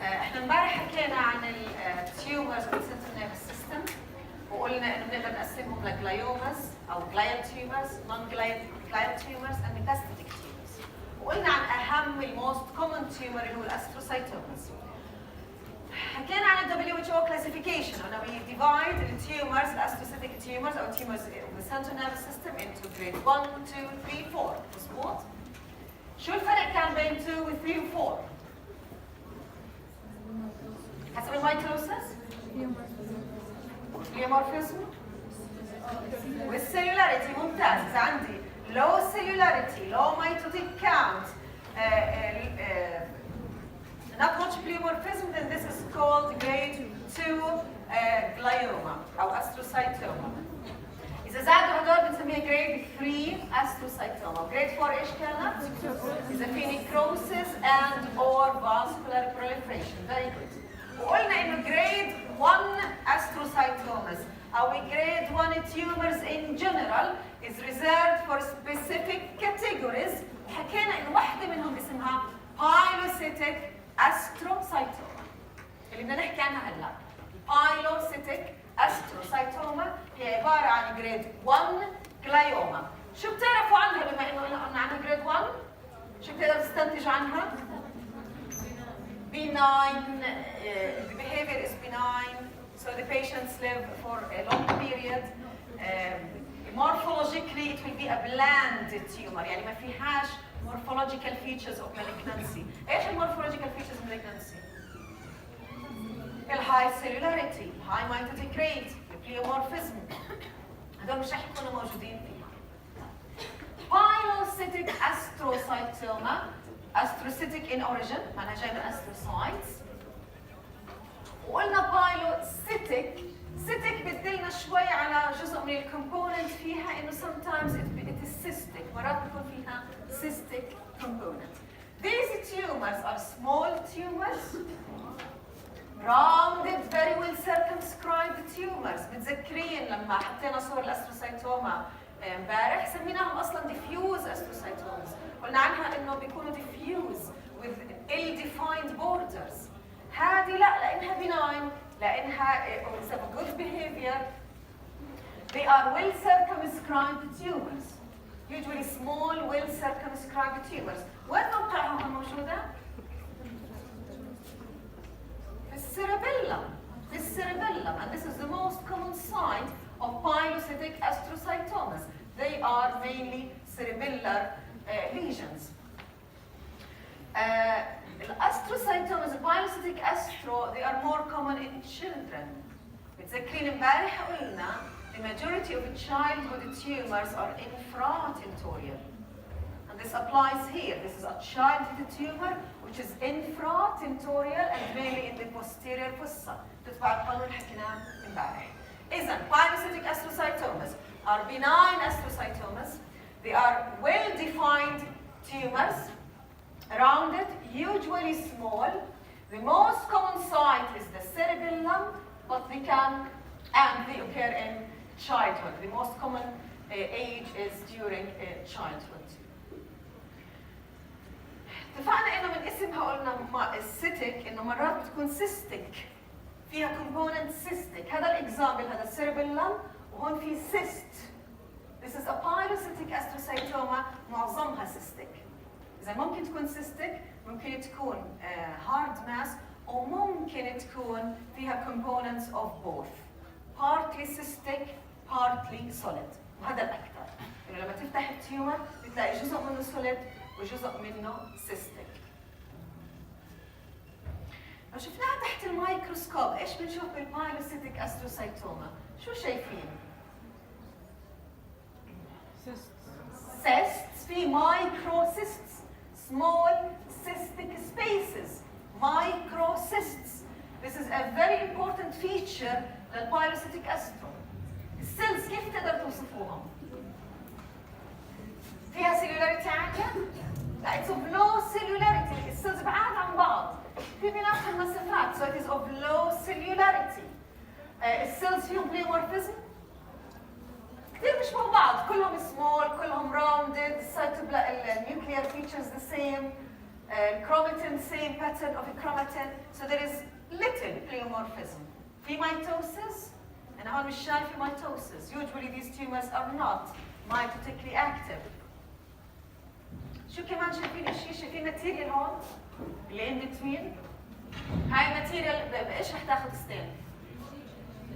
احنا امبارح حكينا عن التيومرز بالسنترال نيرفس سيستم وقلنا انه بنقدر نقسمهم لجلايومز او جلايال تيومرز، نون جلايال تيومرز and metastatic تيومرز. وقلنا عن اهم الموست كومن تيومر اللي هو الاستروسايتومز. حكينا عن ال WHO classification انه we divide the tumors, the astrocytic tumors or tumors in the central nervous system into grade 1, 2, 3, 4. مظبوط؟ شو الفرق كان بين 2 و 3 و 4؟ حسب الميتوسس البليومورفيزم والسيلولاريتي. ممتاز. إذا عندي low cellularity, low mitotic count, not much pleomorphism, then this is called grade 2 glioma أو astrocytoma. إذا زادوا هدول بنسميها grade 3 astrocytoma. grade 4 إيش كانت؟ إذا في necrosis and or vascular proliferation. Very good. وقلنا إنه grade 1 astrocytomas أو grade 1 tumors in general is reserved for specific categories. حكينا إنه واحدة منهم اسمها pilocytic astrocytoma اللي بدنا نحكي عنها هلا. pilocytic astrocytoma هي عبارة عن grade 1 glioma. شو بتعرفوا عنها بما إنه قلنا عنها grade 1؟ شو بتقدر تستنتج عنها؟ benign, the behavior is benign, so the patients live for a long period. Morphologically, it will be a bland tumor, يعني ما فيهاش morphological features of malignancy. ايش morphological features of malignancy؟ high cellularity, high mitotic rate, pleomorphism. هذول مش رح يكونوا موجودين فيها. pilocytic astrocytoma, astrocytic in origin، معناها جاي من astrocytes. وقلنا pilocytic، cytic بتدلنا شوي على جزء من الكومبوننت فيها انه sometimes it is cystic، مرات بيكون فيها cystic component. These tumors are small tumors, rounded, very well circumscribed tumors. متذكرين لما حطينا صور الاستروسايتوما امبارح سميناهم اصلا diffuse astrocytomas. قلنا عنها انه بيكونوا diffuse with ill-defined borders. هذه لا، لانها benign، لانها بسبب good behavior. They are well circumscribed tumors. Usually small, well circumscribed tumors. وين موقعها موجودة؟ في السيربيلم. في السيربيلم. And this is the most common site of pilocytic astrocytomas. They are mainly cerebellar lesions. الاسtrocytomas, the pilocytic astro, they are more common in children. متذكرين امبارح قلنا the majority of childhood tumors are infratentorial. And this applies here. This is a childhood tumor which is infratentorial and mainly in the posterior fossa. تتبع القانون اللي حكيناه امبارح. إذا pilocytic astrocytomas are benign astrocytomas. They are well-defined tumors, rounded, usually small. The most common site is the cerebellum, but they can and they occur in childhood. The most common age is during childhood. اتفقنا انه من اسمها قلنا السيتك انه مرات بتكون cystic، فيها component cystic. هذا الاكزامبل، هذا السيربيلم وهون في cyst. This is a pilocytic astrocytoma معظمها cystic. إذا ممكن تكون cystic، ممكن تكون hard mass، وممكن تكون فيها components of both. Partly cystic, partly solid. وهذا الأكثر. إنه لما تفتح التيومر بتلاقي جزء منه solid وجزء منه cystic. لو شفناها تحت الميكروسكوب، إيش بنشوف بالبايلوسيتيك أستروسايتوما؟ شو شايفين؟ cysts. في microcysts, small cystic spaces, microcysts. This is a very important feature للبايلوسيتيك أسترو. السيلز كيف تقدر توصفوهم؟ فيها cellularity عالية؟ لا، it's of low cellularity. السيلز بعاد عن بعض. في بيناتهم مسافات، so it is of low cellularity. السيلز فيهم pleomorphism؟ كثير بيشبهوا بعض، كلهم small، كلهم rounded, النيوكليير features the same. chromatin, same pattern of a chromatin, so there is little pleomorphism. في mitosis, and هون مش شايف في mitosis. Usually these tumors are not mitotically active. شو كمان شايفين شيء؟ شايفين ماتيريال هون اللي in between. هاي الماتيريال بايش رح تاخذ ستين؟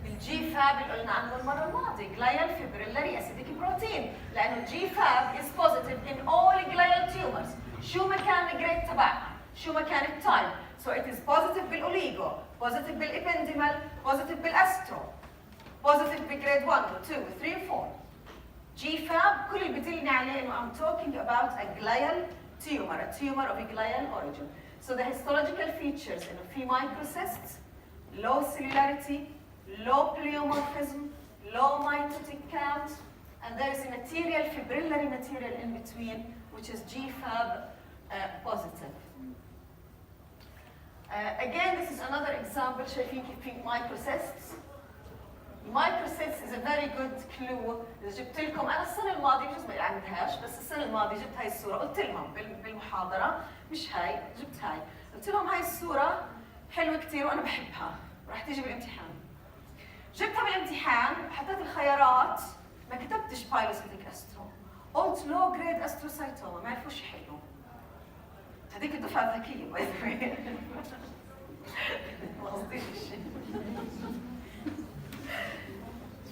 الجي فاب اللي قلنا عنه المره الماضيه، glial fibrillary acidic protein، لانه الجي فاب is positive in all glial tumors. شو مكان الجريد تبعها؟ شو مكان التايب؟ So it is positive بالاوليجو، positive بالابنديمال، positive بالاسترو، positive بجريد 1 و 2 و 3 و 4. جي فاب كل اللي بدلني عليه انه I'm talking about a glial tumor, a tumor of a glial origin. So the histological features in في microcysts, low cellularity, low pleomorphism, low mitotic count, and there is a material, fibrillary material in between, which is GFAB positive. Again, this is another example شايفين كيف في microcysts. Microcysts is a very good clue. إذا جبت لكم أنا السنة الماضية بجوز ما عندهاش، بس السنة الماضية جبت هاي الصورة، قلت لهم بالمحاضرة مش هاي، جبت هاي، قلت لهم هاي الصورة حلوة كثير وأنا بحبها، راح تيجي بالامتحان. جبتها بالامتحان، حطيت الخيارات، ما كتبتش pilocytic astro، قلت low grade astrocytoma، ما عرفوا شو حلو. هذيك الدفعة ذكية باي ذا واي. ما قصديش شيء.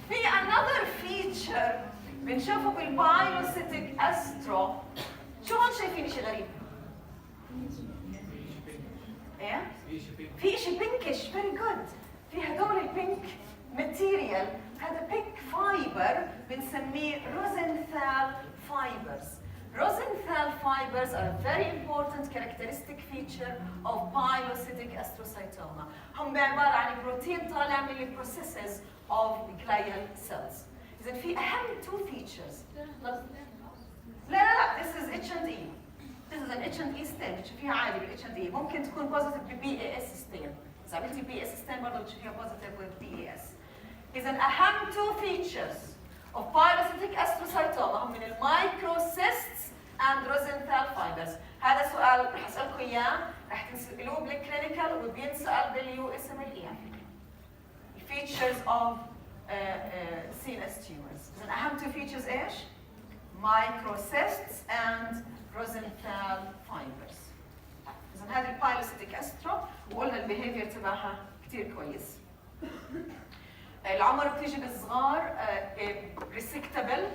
في another feature بنشوفه بالبايلوسيتيك استرو. شو هون شايفين شيء غريب؟ ايه؟ في شيء بينكش very good. في هدول البينك ماتيريال، هذا بينك فايبر بنسميه روزنثال فايبرز. Rosenthal fibers are a very important characteristic feature of pilocytic astrocytoma. هم عبارة عن بروتين طالع من ال processes of glial cells. إذا في أهم two features. لا this is H&E. This is an H&E stain بتشوفيها عادي بال H&E. ممكن تكون positive ب BAS stain. إذا عملتي BAS stain برضه بتشوفيها positive with BAS. إذا أهم two features of pilocytic astrocytoma هم من المايكروسيستس and Rosenthal fibers. هذا سؤال رح اسالكم اياه، رح تسالوه بالكلينيكال وبينسال باليو اس ام ال اي. الفيتشرز اوف CNS tumors. اذا اهم two features ايش؟ microcysts and Rosenthal fibers. اذا هذه البايلوسيتيك استرو وقلنا البيهيفير تبعها كثير كويس. العمر بتيجي بالصغار ريسكتبل،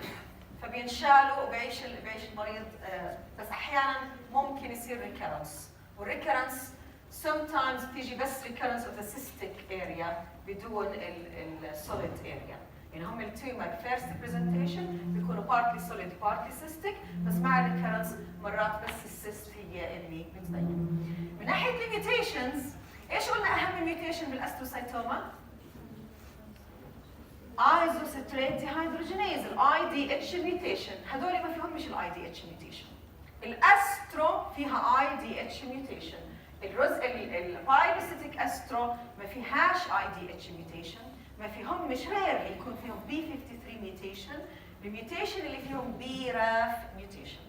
فبينشالوا وبيعيش المريض، بس احيانا ممكن يصير ريكرنس، والريكرنس sometimes بتيجي بس recurrence of the cystic area بدون السوليد area. يعني هم التيومر فيرست برزنتيشن بيكونوا partly solid partly cystic، بس مع الريكرنس مرات بس السيست هي اللي بتبين. من ناحيه الميوتيشنز، ايش قلنا اهم ميوتيشن بالاستروسايتوما؟ ايزوسيتريت ديهيدروجينيز، الاي دي اتش ميوتيشن. هذول ما فيهمش الاي دي اتش ميوتيشن. الاسترو فيها اي دي اتش ميوتيشن. البايلوسيتيك استرو ما فيهاش اي دي اتش ميوتيشن، ما فيهم مش ريرلي يكون فيهم بي 53 ميوتيشن. الميوتيشن اللي فيهم بي راف ميوتيشن.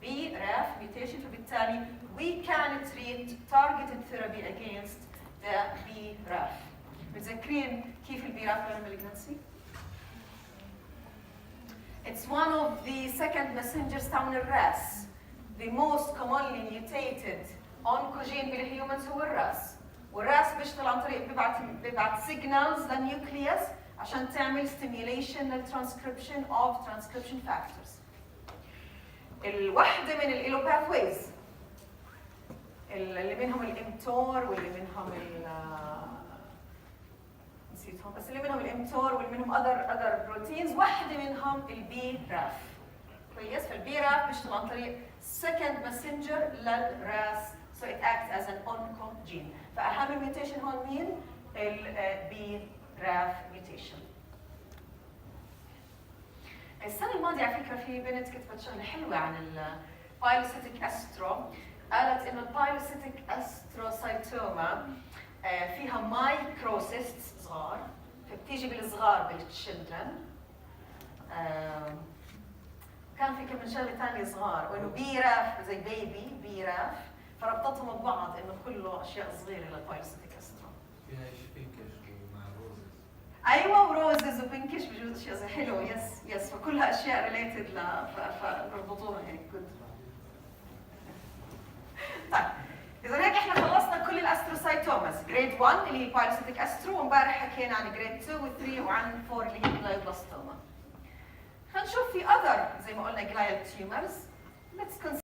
بي راف ميوتيشن، فبالتالي we can treat targeted therapy against the B RAF. متذكرين كيف البي راف malignancy؟ It's one of the second messengers تاعون الراس. The most commonly mutated oncogene بالهيومنز هو الراس. والراس بيشتغل عن طريق بيبعت signals للنيوكليوس عشان تعمل stimulation للtranscription of transcription factors. الوحدة من الإيلوباثويز اللي منهم الامتور واللي منهم نسيتهم، بس اللي منهم الامتور واللي منهم other proteins، واحدة منهم البي راف. كويس؟ فالبي راف بيشتغل عن طريق second messenger للراس، so it acts as an oncogene. فأهم الميوتيشن هون مين؟ البي راف ميوتيشن. السنة الماضية على فكرة في بنت كتبت شغلة حلوة عن البايلوسيتيك استرو، قالت إنه البايلوسيتيك استروسايتوما فيها مايكروسيست صغار، فبتيجي بالصغار بالتشيلدرن. كان في كم شغله ثانيه صغار، وانه بيراف زي بيبي بيراف، فربطتهم ببعض انه كله اشياء صغيره للبايلوسيتيك استروما. فيها شيء بينكش ومع روزز. ايوه وروزز وبنكش بجوز اشياء زي حلو. يس فكلها اشياء ريليتد فبربطوها هيك جود. طيب اذا هيك احنا خلصنا كل الاستروسايتوماز، جريد 1 اللي هي البايلوسيتيك استرو، وامبارح حكينا عن جريد 2 و3 وعن 4 اللي هي الجلايوبلاستوما. هنشوف في other زي ما قلنا glial tumors. Let's consider